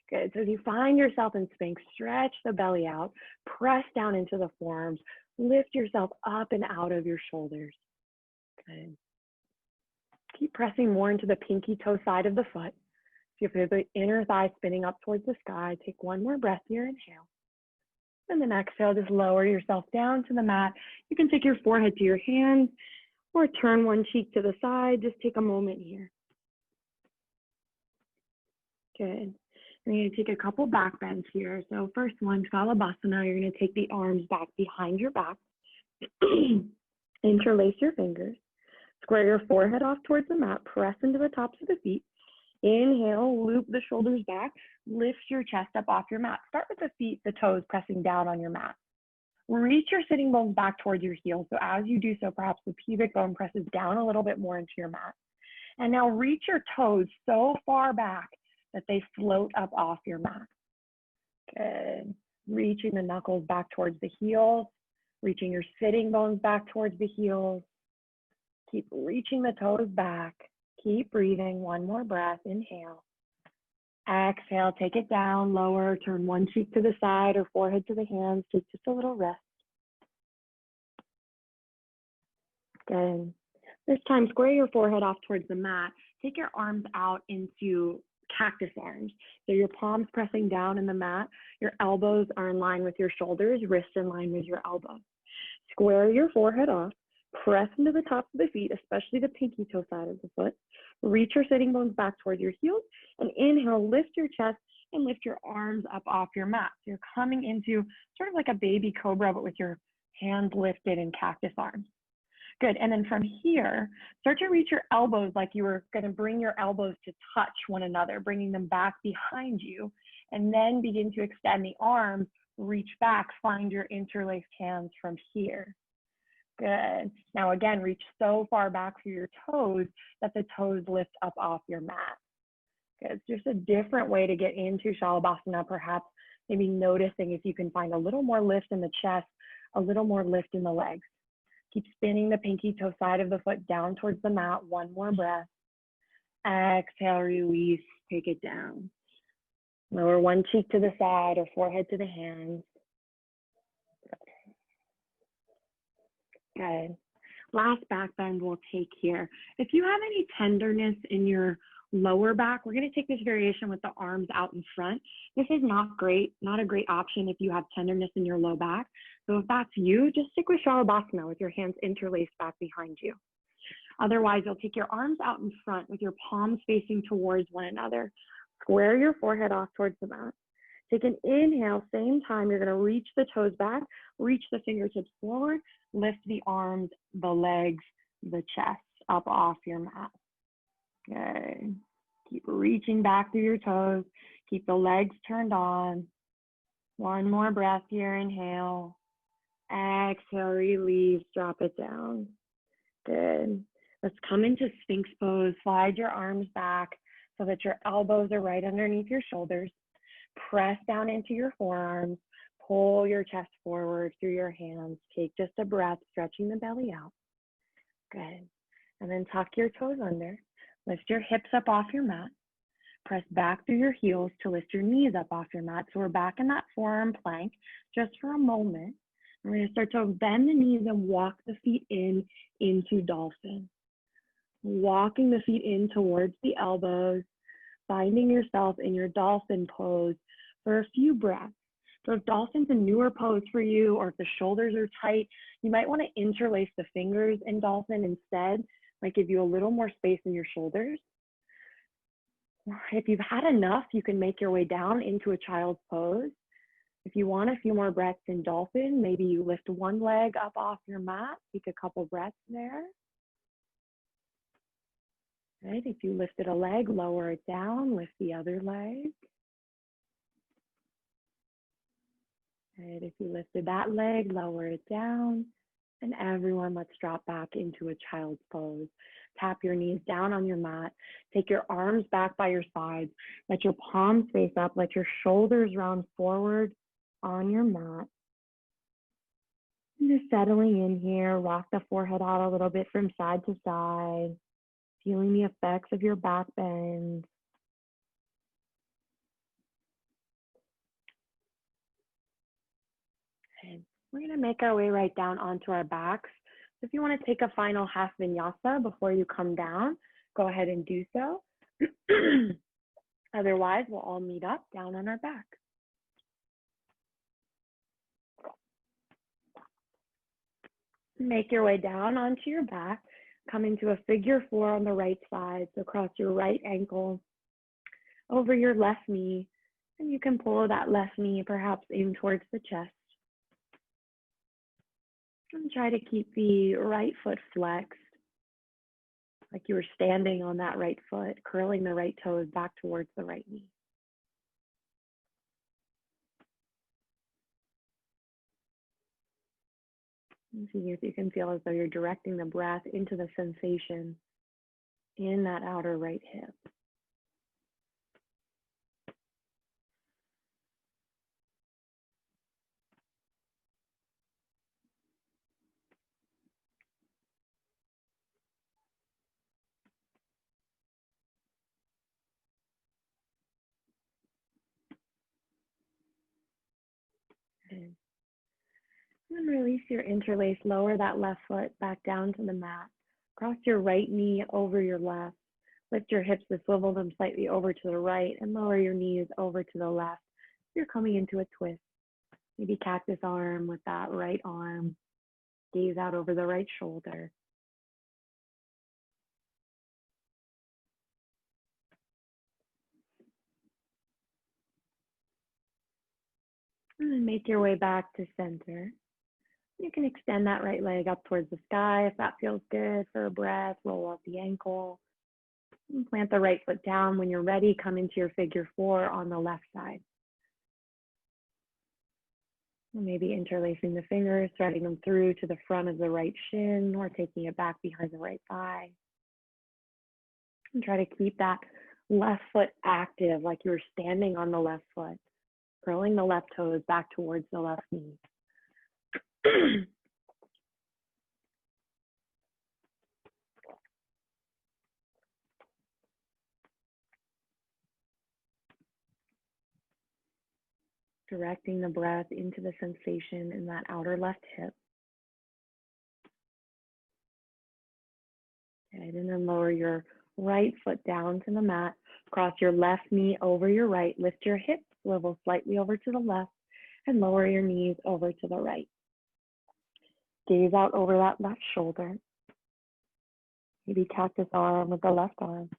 Good. So as you find yourself in Sphinx, stretch the belly out, press down into the forearms, lift yourself up and out of your shoulders. Good. Keep pressing more into the pinky toe side of the foot. So you feel the inner thigh spinning up towards the sky. Take one more breath here, inhale. And then exhale, just lower yourself down to the mat. You can take your forehead to your hands or turn one cheek to the side. Just take a moment here. Good. You're going to take a couple back bends here. So first one, Salabhasana. You're going to take the arms back behind your back. Interlace your fingers. Square your forehead off towards the mat. Press into the tops of the feet. Inhale, loop the shoulders back. Lift your chest up off your mat. Start with the feet, the toes pressing down on your mat. Reach your sitting bones back towards your heels. So as you do so, perhaps the pubic bone presses down a little bit more into your mat. And now reach your toes so far back that they float up off your mat. Good. Reaching the knuckles back towards the heels. Reaching your sitting bones back towards the heels. Keep reaching the toes back. Keep breathing. One more breath. Inhale. Exhale. Take it down. Lower. Turn one cheek to the side or forehead to the hands. Take just a little rest. Good. This time, square your forehead off towards the mat. Take your arms out into cactus arms. So your palms pressing down in the mat. Your elbows are in line with your shoulders. Wrists in line with your elbows. Square your forehead off. Press into the tops of the feet, especially the pinky toe side of the foot. Reach your sitting bones back toward your heels. And inhale, lift your chest and lift your arms up off your mat. So you're coming into sort of like a baby cobra, but with your hands lifted in cactus arms. Good. And then from here, start to reach your elbows like you were going to bring your elbows to touch one another, bringing them back behind you. And then begin to extend the arms, reach back, find your interlaced hands from here. Good. Now again, reach so far back through your toes that the toes lift up off your mat. Good. It's just a different way to get into Shalabhasana, perhaps maybe noticing if you can find a little more lift in the chest, a little more lift in the legs. Keep spinning the pinky toe side of the foot down towards the mat. One more breath. Exhale, release, take it down. Lower one cheek to the side or forehead to the hands. Good. Last back bend we'll take here. If you have any tenderness in your lower back, we're going to take this variation with the arms out in front. This is not great, not a great option if you have tenderness in your low back. So if that's you, just stick with Shalabhasana with your hands interlaced back behind you. Otherwise, you'll take your arms out in front with your palms facing towards one another. Square your forehead off towards the mat. Take an inhale, same time, you're going to reach the toes back, reach the fingertips forward, lift the arms, the legs, the chest up off your mat. Good. Keep reaching back through your toes. Keep the legs turned on. One more breath here, inhale. Exhale, release, drop it down. Good. Let's come into Sphinx pose. Slide your arms back so that your elbows are right underneath your shoulders. Press down into your forearms. Pull your chest forward through your hands. Take just a breath, stretching the belly out. Good. And then tuck your toes under. Lift your hips up off your mat. Press back through your heels to lift your knees up off your mat. So we're back in that forearm plank just for a moment. We're going to start to bend the knees and walk the feet in into dolphin. Walking the feet in towards the elbows, finding yourself in your dolphin pose for a few breaths. So if dolphin's a newer pose for you, or if the shoulders are tight, you might want to interlace the fingers in dolphin instead. Might give you a little more space in your shoulders. If you've had enough, you can make your way down into a child's pose. If you want a few more breaths in dolphin, maybe you lift one leg up off your mat, take a couple breaths there. Right, if you lifted a leg, lower it down, lift the other leg. Right, if you lifted that leg, lower it down. And everyone, let's drop back into a child's pose. Tap your knees down on your mat. Take your arms back by your sides. Let your palms face up. Let your shoulders round forward on your mat. And just settling in here, rock the forehead out a little bit from side to side. Feeling the effects of your back bend. Okay. We're going to make our way right down onto our backs. If you want to take a final half vinyasa before you come down, go ahead and do so. Otherwise, we'll all meet up down on our back. Make your way down onto your back. Come into a figure 4 on the right side. So cross your right ankle over your left knee. And you can pull that left knee perhaps in towards the chest. And try to keep the right foot flexed, like you were standing on that right foot, curling the right toes back towards the right knee. And see if you can feel as though you're directing the breath into the sensation in that outer right hip. And then release your interlace, lower that left foot back down to the mat. Cross your right knee over your left. Lift your hips to swivel them slightly over to the right and lower your knees over to the left. You're coming into a twist. Maybe cactus arm with that right arm. Gaze out over the right shoulder. And then make your way back to center. You can extend that right leg up towards the sky if that feels good for a breath. Roll up the ankle. And plant the right foot down. When you're ready, come into your figure 4 on the left side. And maybe interlacing the fingers, threading them through to the front of the right shin or taking it back behind the right thigh. And try to keep that left foot active, like you were standing on the left foot, curling the left toes back towards the left knee. Directing the breath into the sensation in that outer left hip. Okay, and then lower your right foot down to the mat. Cross your left knee over your right. Lift your hips, swivel slightly over to the left, and lower your knees over to the right. Gaze out over that left shoulder. Maybe cactus arm with the left arm.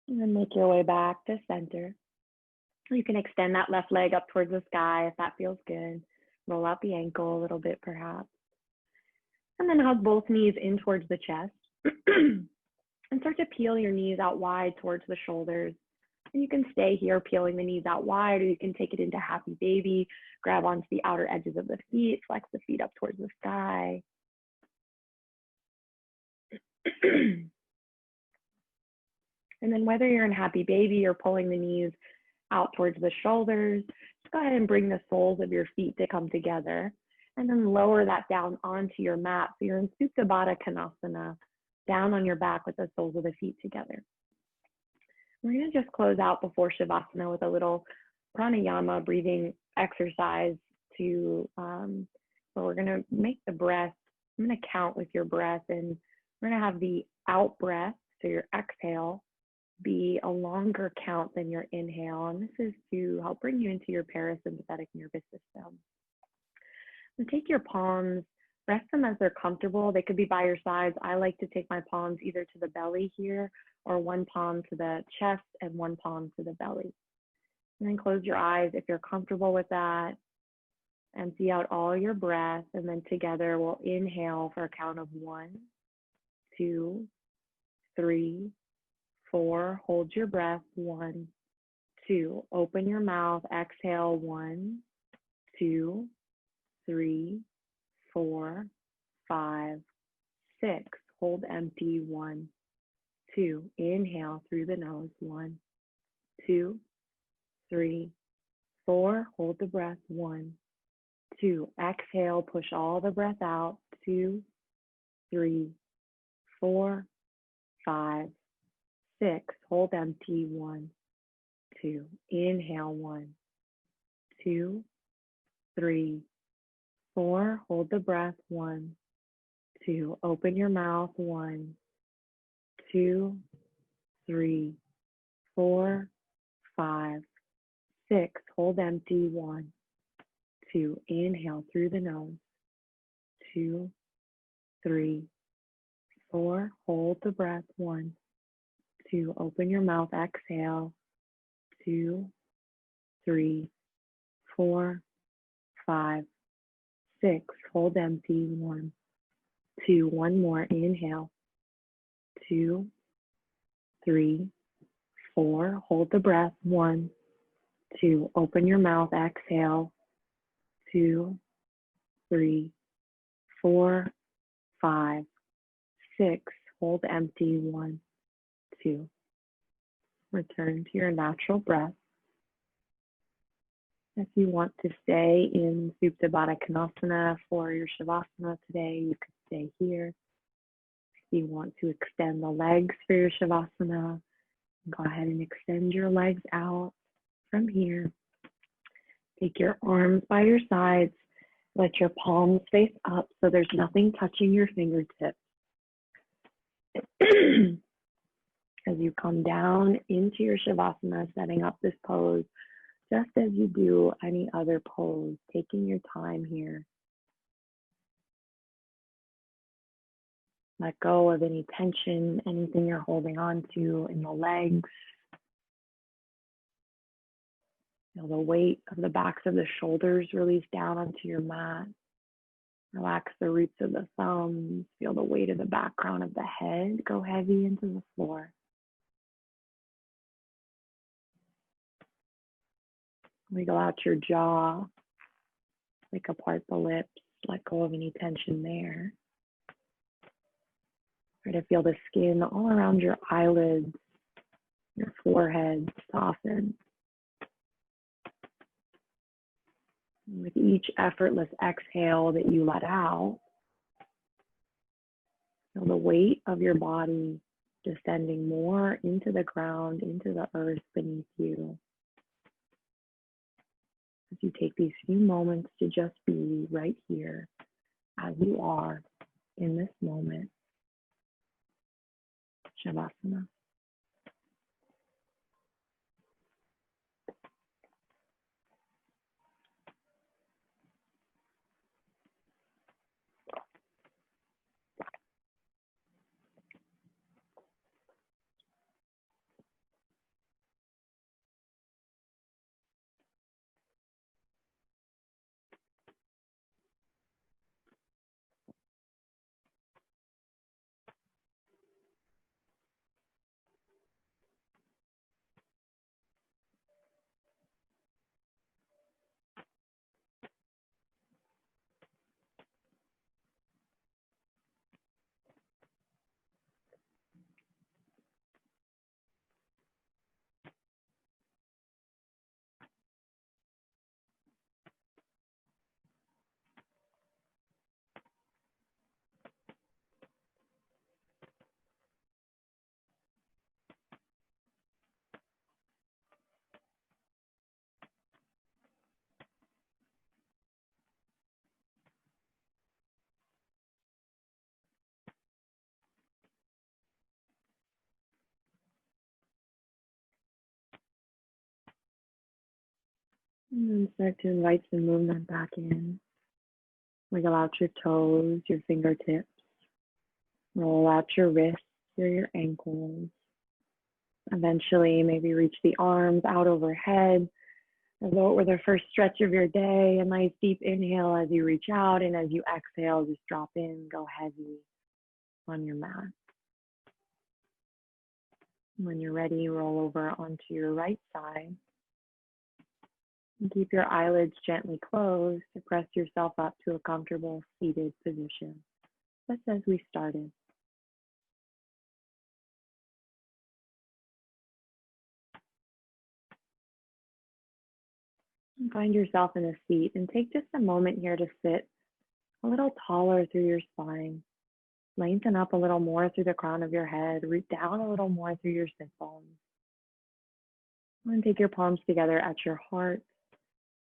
And then make your way back to center. You can extend that left leg up towards the sky if that feels good. Roll out the ankle a little bit perhaps. And then hug both knees in towards the chest. And start to peel your knees out wide towards the shoulders. And you can stay here peeling the knees out wide, or you can take it into happy baby. Grab onto the outer edges of the feet, flex the feet up towards the sky. And then whether you're in happy baby or pulling the knees out towards the shoulders, just go ahead and bring the soles of your feet to come together. and then lower that down onto your mat. So you're in Supta Baddha Konasana, down on your back with the soles of the feet together. We're going to just close out before Shavasana with a little pranayama breathing exercise to where we're going to make the breath. I'm going to count with your breath, and we're going to have the out breath, so your exhale, be a longer count than your inhale. And this is to help bring you into your parasympathetic nervous system. And take your palms, rest them as they're comfortable. They could be by your sides. I like to take my palms either to the belly here, or one palm to the chest and one palm to the belly. And then close your eyes if you're comfortable with that. Empty out all your breath, and then together we'll inhale for a count of 1, 2, 3, 4. Hold your breath. 1, 2. Open your mouth. Exhale. 1, 2, 3, 4, 5, 6. Hold empty. 1, 2. Inhale through the nose. 1, 2, 3, 4. Hold the breath. 1, 2. Exhale. Push all the breath out. 2, 3, 4, 5, 6. Hold empty. 1, 2. Inhale. 1, 2, 3, 4. Hold the breath. 1, 2. Open your mouth. 1, 2, 3, 4, 5, 6. Hold empty. 1, 2. Inhale through the nose. 2, 3, 4. Hold the breath. 1, 2. Open your mouth. Exhale. 2, 3, 4, 5, 6. Hold empty. 1, 2. One more. Inhale. 2, 3, 4. Hold the breath. 1, 2. Open your mouth. Exhale. 2, 3, 4, 5, 6. Hold empty. 1, 2. Return to your natural breath. If you want to stay in Supta Baddha Konasana for your Shavasana today, you could stay here. If you want to extend the legs for your Shavasana, go ahead and extend your legs out from here. Take your arms by your sides. Let your palms face up so there's nothing touching your fingertips. As you come down into your Shavasana, setting up this pose, just as you do any other pose, taking your time here. Let go of any tension, anything you're holding on to in the legs. Feel the weight of the backs of the shoulders release down onto your mat. Relax the roots of the thumbs. Feel the weight of the back crown of the head go heavy into the floor. Wiggle out your jaw. Flick apart the lips. Let go of any tension there. Try to feel the skin all around your eyelids, your forehead soften. With each effortless exhale that you let out, feel the weight of your body descending more into the ground, into the earth beneath you. As you take these few moments to just be right here as you are in this moment. Shavasana. And then start to invite some movement back in. Wiggle out your toes, your fingertips. Roll out your wrists or your ankles. Eventually, maybe reach the arms out overhead as though it were the first stretch of your day. A nice deep inhale as you reach out, and as you exhale, just drop in, go heavy on your mat. When you're ready, roll over onto your right side. And keep your eyelids gently closed to press yourself up to a comfortable seated position, just as we started. And find yourself in a seat and take just a moment here to sit a little taller through your spine. Lengthen up a little more through the crown of your head. Root down a little more through your sit bones. And take your palms together at your heart.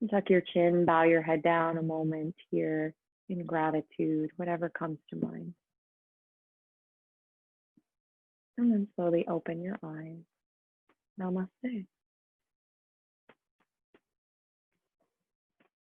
And tuck your chin, bow your head down a moment here in gratitude, whatever comes to mind. And then slowly open your eyes. Namaste.